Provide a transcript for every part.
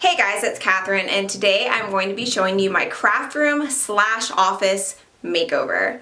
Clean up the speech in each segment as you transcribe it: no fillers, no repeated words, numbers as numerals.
Hey guys, it's Catherine, and today I'm going to be showing you my craft room / office makeover.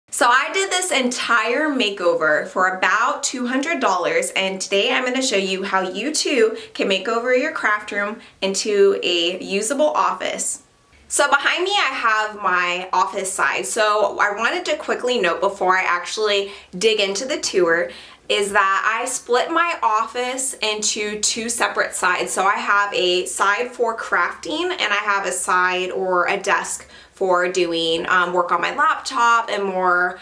So I did this entire makeover for about $200, and today I'm going to show you how you too can make over your craft room into a usable office. So behind me I have my office side. So I wanted to quickly note before I actually dig into the tour is that I split my office into two separate sides. So I have a side for crafting and I have a side or a desk for doing work on my laptop and more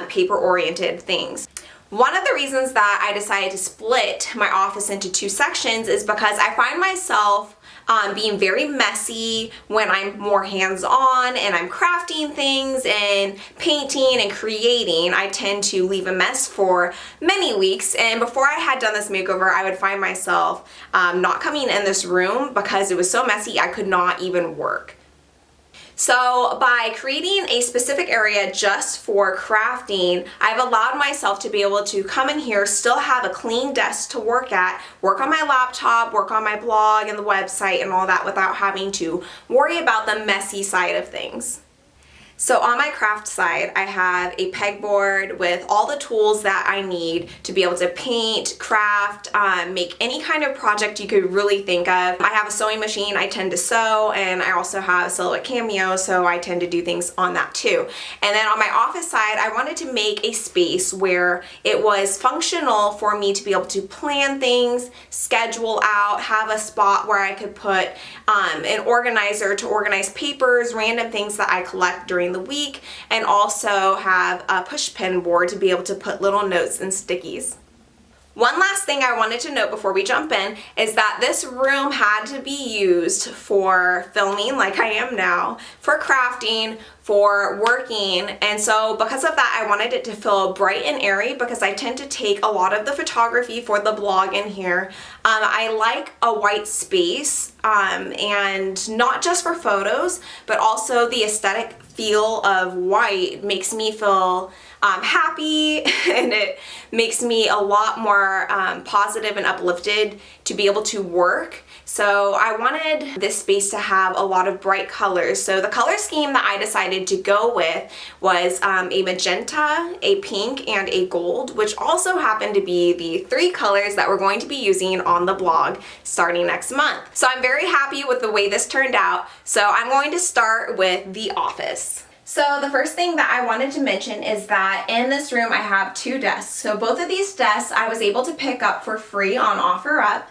paper-oriented things. One of the reasons that I decided to split my office into two sections is because I find myself being very messy when I'm more hands-on and I'm crafting things and painting and creating. I tend to leave a mess for many weeks, and before I had done this makeover I would find myself not coming in this room because it was so messy I could not even work. So by creating a specific area just for crafting, I've allowed myself to be able to come in here, still have a clean desk to work at, work on my laptop, work on my blog and the website and all that without having to worry about the messy side of things. So on my craft side, I have a pegboard with all the tools that I need to be able to paint, craft, make any kind of project you could really think of. I have a sewing machine, I tend to sew, and I also have a Silhouette Cameo, so I tend to do things on that too. And then on my office side, I wanted to make a space where it was functional for me to be able to plan things, schedule out, have a spot where I could put an organizer to organize papers, random things that I collect during the week, and also have a push pin board to be able to put little notes and stickies. One last thing I wanted to note before we jump in is that this room had to be used for filming like I am now, for crafting, for working, and so because of that I wanted it to feel bright and airy because I tend to take a lot of the photography for the blog in here. I like a white space and not just for photos but also the aesthetic feel of white makes me feel happy and it makes me a lot more positive and uplifted to be able to work. So I wanted this space to have a lot of bright colors. So the color scheme that I decided to go with was a magenta, a pink, and a gold, which also happened to be the three colors that we're going to be using on the blog starting next month. So I'm very happy with the way this turned out. So I'm going to start with the office. So the first thing that I wanted to mention is that in this room I have two desks. So both of these desks I was able to pick up for free on OfferUp.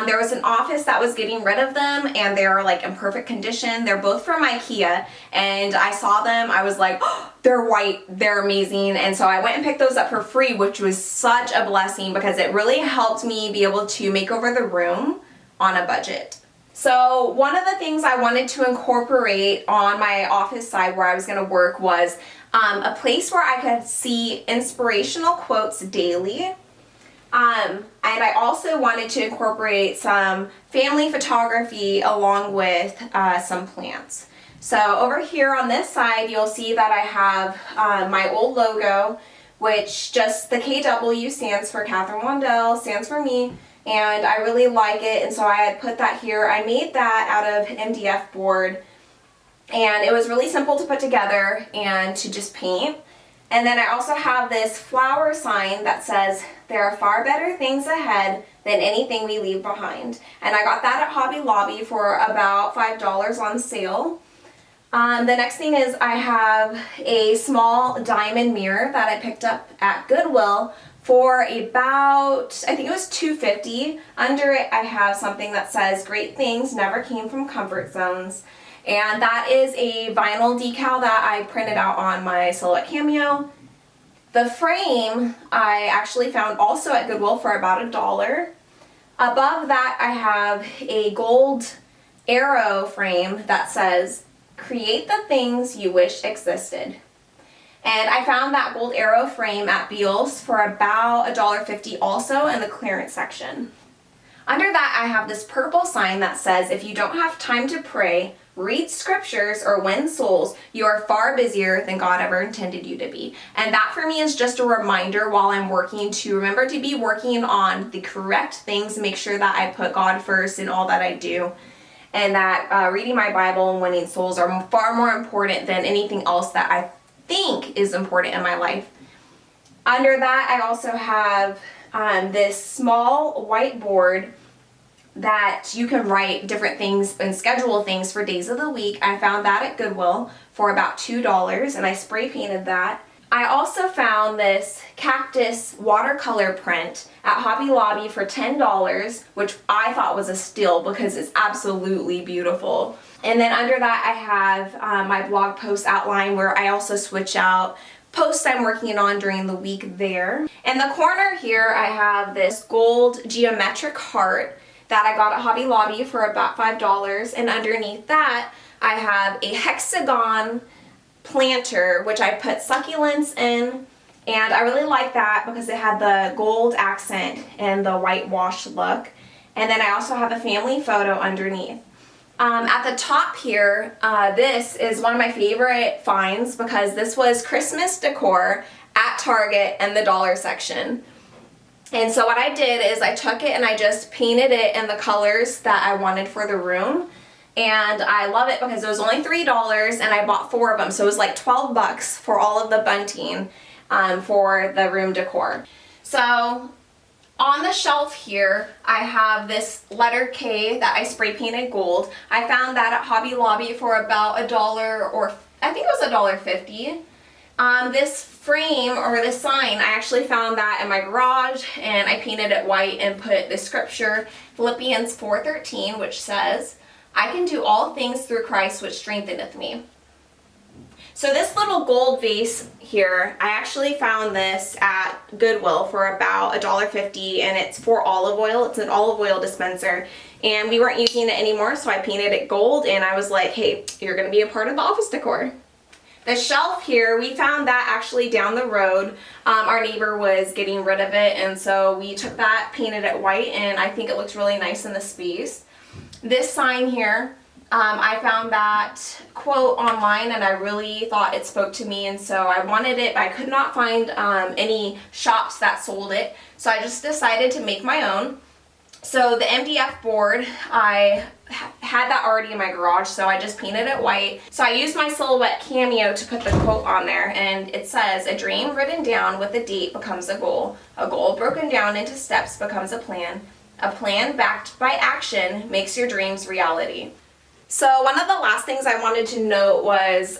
There was an office that was getting rid of them and they're like in perfect condition. They're both from IKEA and I saw them, I was like, oh, they're white, they're amazing. And so I went and picked those up for free, which was such a blessing because it really helped me be able to make over the room on a budget. So one of the things I wanted to incorporate on my office side where I was going to work was a place where I could see inspirational quotes daily. And I also wanted to incorporate some family photography along with some plants. So over here on this side you'll see that I have my old logo, which just the KW stands for Katherine Wandell, stands for me. And I really like it, and so I had put that here. I made that out of MDF board and it was really simple to put together and to just paint. And then I also have this flower sign that says there are far better things ahead than anything we leave behind, and I got that at Hobby Lobby for about $5 on sale. The next thing is I have a small diamond mirror that I picked up at Goodwill for about, I think it was $2.50. Under it I have something that says great things never came from comfort zones, and that is a vinyl decal that I printed out on my Silhouette Cameo. The frame I actually found also at Goodwill for about $1. Above that I have a gold arrow frame that says Create the things you wish existed. And I found that gold arrow frame at Beal's for about $1.50 also in the clearance section. Under that, I have this purple sign that says, if you don't have time to pray, read scriptures, or win souls, you are far busier than God ever intended you to be. And that for me is just a reminder while I'm working to remember to be working on the correct things, make sure that I put God first in all that I do, and that reading my Bible and winning souls are far more important than anything else that I think is important in my life. Under that, I also have this small whiteboard that you can write different things and schedule things for days of the week. I found that at Goodwill for about $2 and I spray painted that. I also found this cactus watercolor print at Hobby Lobby for $10, which I thought was a steal because it's absolutely beautiful. And then under that I have my blog post outline where I also switch out posts I'm working on during the week there. In the corner here I have this gold geometric heart that I got at Hobby Lobby for about $5, and underneath that I have a hexagon planter which I put succulents in, and I really like that because it had the gold accent and the whitewash look. And then I also have a family photo underneath. At the top here, this is one of my favorite finds because this was Christmas decor at Target in the dollar section. And so what I did is I took it and I just painted it in the colors that I wanted for the room. And I love it because it was only $3 and I bought 4 of them. So it was like $12 for all of the bunting for the room decor. So on the shelf here, I have this letter K that I spray painted gold. I found that at Hobby Lobby for about $1 or I think it was $1.50. This frame or this sign, I actually found that in my garage and I painted it white and put the scripture Philippians 4:13, which says, I can do all things through Christ which strengtheneth me. So this little gold vase here, I actually found this at Goodwill for about $1.50 and it's for olive oil. It's an olive oil dispenser and we weren't using it anymore, so I painted it gold and I was like, hey, you're gonna be a part of the office decor. The shelf here, we found that actually down the road. Our neighbor was getting rid of it and so we took that, painted it white, and I think it looks really nice in the space. This sign here, I found that quote online and I really thought it spoke to me, and so I wanted it, but I could not find any shops that sold it, so I just decided to make my own. So the MDF board, I had that already in my garage, so I just painted it white. So I used my Silhouette Cameo to put the quote on there, and it says, a dream written down with a date becomes a goal broken down into steps becomes a plan backed by action makes your dreams reality. So one of the last things I wanted to note was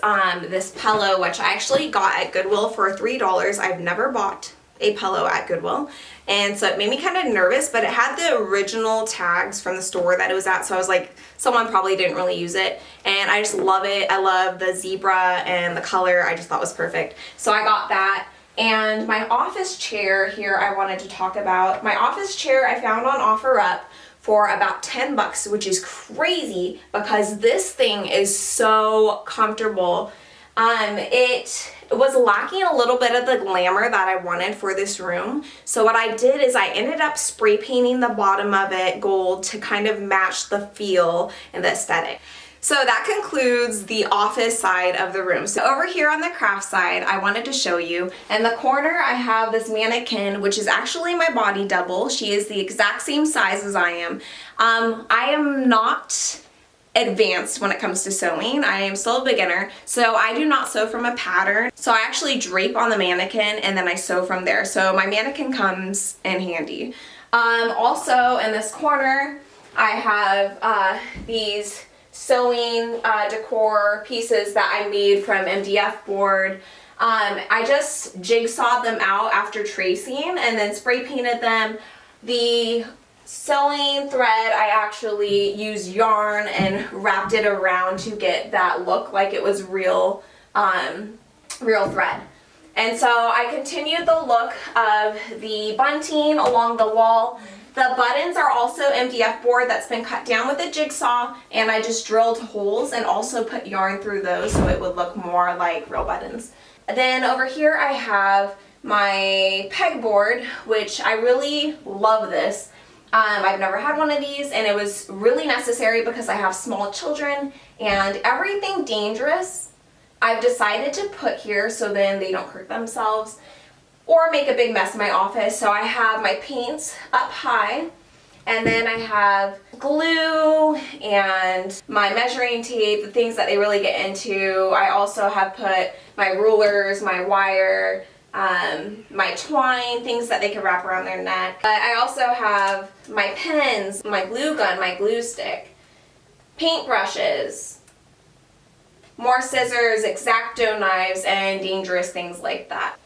this pillow, which I actually got at Goodwill for $3. I've never bought a pillow at Goodwill, and so it made me kind of nervous, but it had the original tags from the store that it was at, so I was like, someone probably didn't really use it, and I just love it. I love the zebra and the color. I just thought was perfect, so I got that. And my office chair here I wanted to talk about. My office chair I found on OfferUp for about $10, which is crazy because this thing is so comfortable. It was lacking a little bit of the glamour that I wanted for this room. So what I did is I ended up spray painting the bottom of it gold to kind of match the feel and the aesthetic. So that concludes the office side of the room. So over here on the craft side, I wanted to show you. In the corner, I have this mannequin, which is actually my body double. She is the exact same size as I am. I am not advanced when it comes to sewing. I am still a beginner, so I do not sew from a pattern. So I actually drape on the mannequin and then I sew from there. So my mannequin comes in handy. Also in this corner, I have these sewing decor pieces that I made from MDF board. I just jigsawed them out after tracing and then spray painted them. The sewing thread, I actually used yarn and wrapped it around to get that look like it was real thread. And so I continued the look of the bunting along the wall The buttons are also MDF board that's been cut down with a jigsaw, and I just drilled holes and also put yarn through those so it would look more like real buttons. Then over here I have my pegboard, which I really love this. I've never had one of these, and it was really necessary because I have small children, and everything dangerous I've decided to put here so then they don't hurt themselves or make a big mess in my office. So I have my paints up high, and then I have glue and my measuring tape, the things that they really get into. I also have put my rulers, my wire, my twine, things that they can wrap around their neck. I also have my pens, my glue gun, my glue stick, paint brushes, more scissors, X-Acto knives, and dangerous things like that.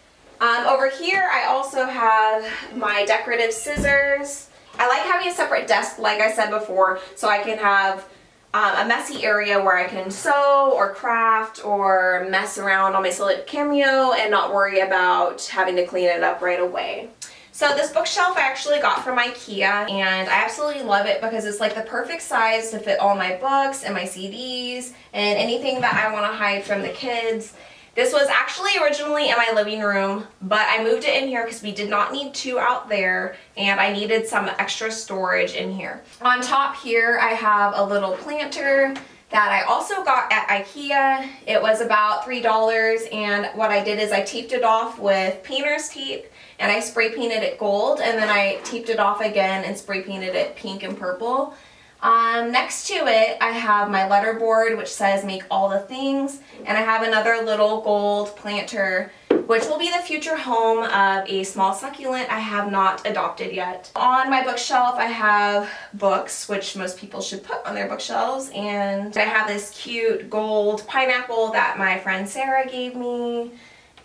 Over here I also have my decorative scissors. I like having a separate desk, like I said before, so I can have a messy area where I can sew or craft or mess around on my Silhouette Cameo and not worry about having to clean it up right away. So this bookshelf I actually got from IKEA, and I absolutely love it because it's like the perfect size to fit all my books and my CDs and anything that I want to hide from the kids. This was actually originally in my living room, but I moved it in here because we did not need two out there, and I needed some extra storage in here. On top here I have a little planter that I also got at IKEA. It was about $3, and what I did is I taped it off with painter's tape, and I spray painted it gold, and then I taped it off again and spray painted it pink and purple. Next to it I have my letterboard, which says make all the things, and I have another little gold planter which will be the future home of a small succulent I have not adopted yet. On my bookshelf I have books, which most people should put on their bookshelves, and I have this cute gold pineapple that my friend Sarah gave me,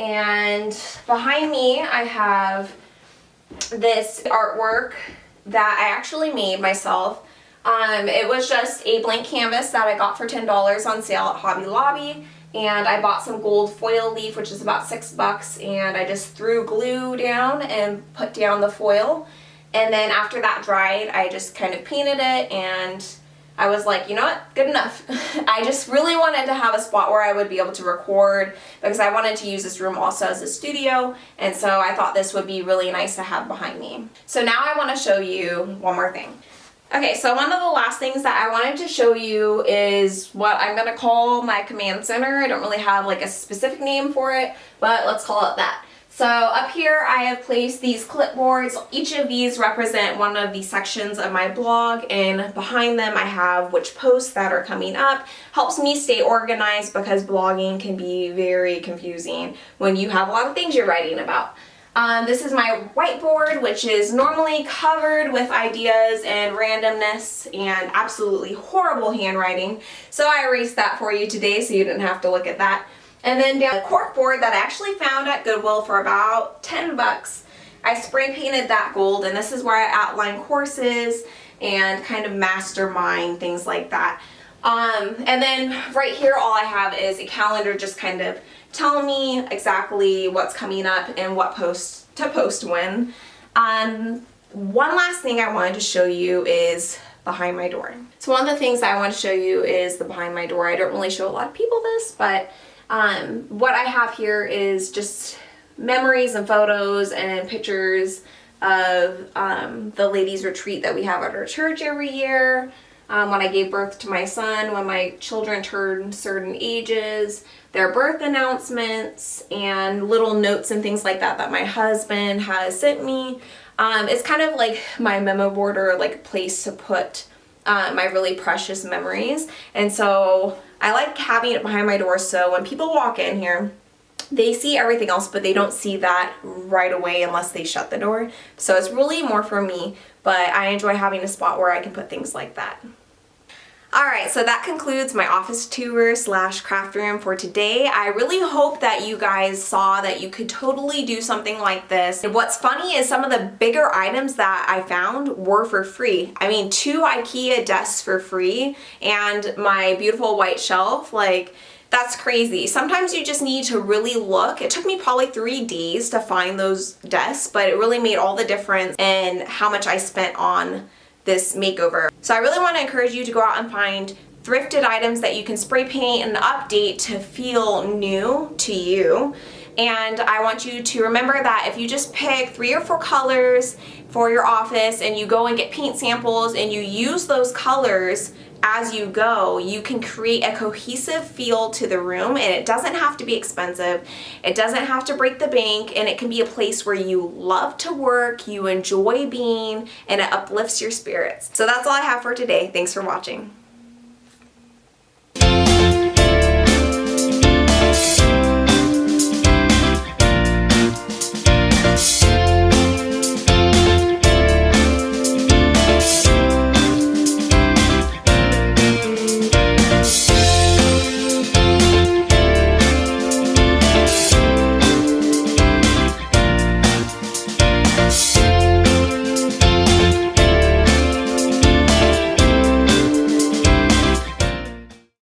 and behind me I have this artwork that I actually made myself. It was just a blank canvas that I got for $10 on sale at Hobby Lobby, and I bought some gold foil leaf, which is about $6, and I just threw glue down and put down the foil, and then after that dried I just kind of painted it, and I was like, you know what, good enough. I just really wanted to have a spot where I would be able to record because I wanted to use this room also as a studio, and so I thought this would be really nice to have behind me. So now I want to show you one more thing. Okay, so one of the last things that I wanted to show you is what I'm going to call my command center. I don't really have like a specific name for it, but let's call it that. So up here I have placed these clipboards. Each of these represent one of the sections of my blog, and behind them I have which posts that are coming up. Helps me stay organized because blogging can be very confusing when you have a lot of things you're writing about. This is my whiteboard, which is normally covered with ideas and randomness and absolutely horrible handwriting, so I erased that for you today so you didn't have to look at that. And then down the corkboard that I actually found at Goodwill for about $10. I spray painted that gold, and this is where I outline courses and kind of mastermind things like that. And then right here all I have is a calendar just kind of telling me exactly what's coming up and what posts to post when. One last thing I wanted to show you is behind my door. So one of the things I want to show you is the behind my door. I don't really show a lot of people this, but what I have here is just memories and photos and pictures of the ladies' retreat that we have at our church every year, when I gave birth to my son, when my children turned certain ages, their birth announcements, and little notes and things like that that my husband has sent me. It's kind of like my memo board, or like a place to put my really precious memories. And so I like having it behind my door so when people walk in here, they see everything else, but they don't see that right away unless they shut the door. So it's really more for me, but I enjoy having a spot where I can put things like that. Alright, so that concludes my office tour / craft room for today. I really hope that you guys saw that you could totally do something like this. And what's funny is some of the bigger items that I found were for free. I mean, 2 IKEA desks for free and my beautiful white shelf. Like, That's crazy. Sometimes you just need to really look. It took me probably 3 days to find those desks, but it really made all the difference in how much I spent on this makeover. So I really want to encourage you to go out and find thrifted items that you can spray paint and update to feel new to you. And I want you to remember that if you just pick 3 or 4 colors for your office and you go and get paint samples and you use those colors as you go, you can create a cohesive feel to the room, and it doesn't have to be expensive. It doesn't have to break the bank, and it can be a place where you love to work, you enjoy being, and it uplifts your spirits. So that's all I have for today. Thanks for watching.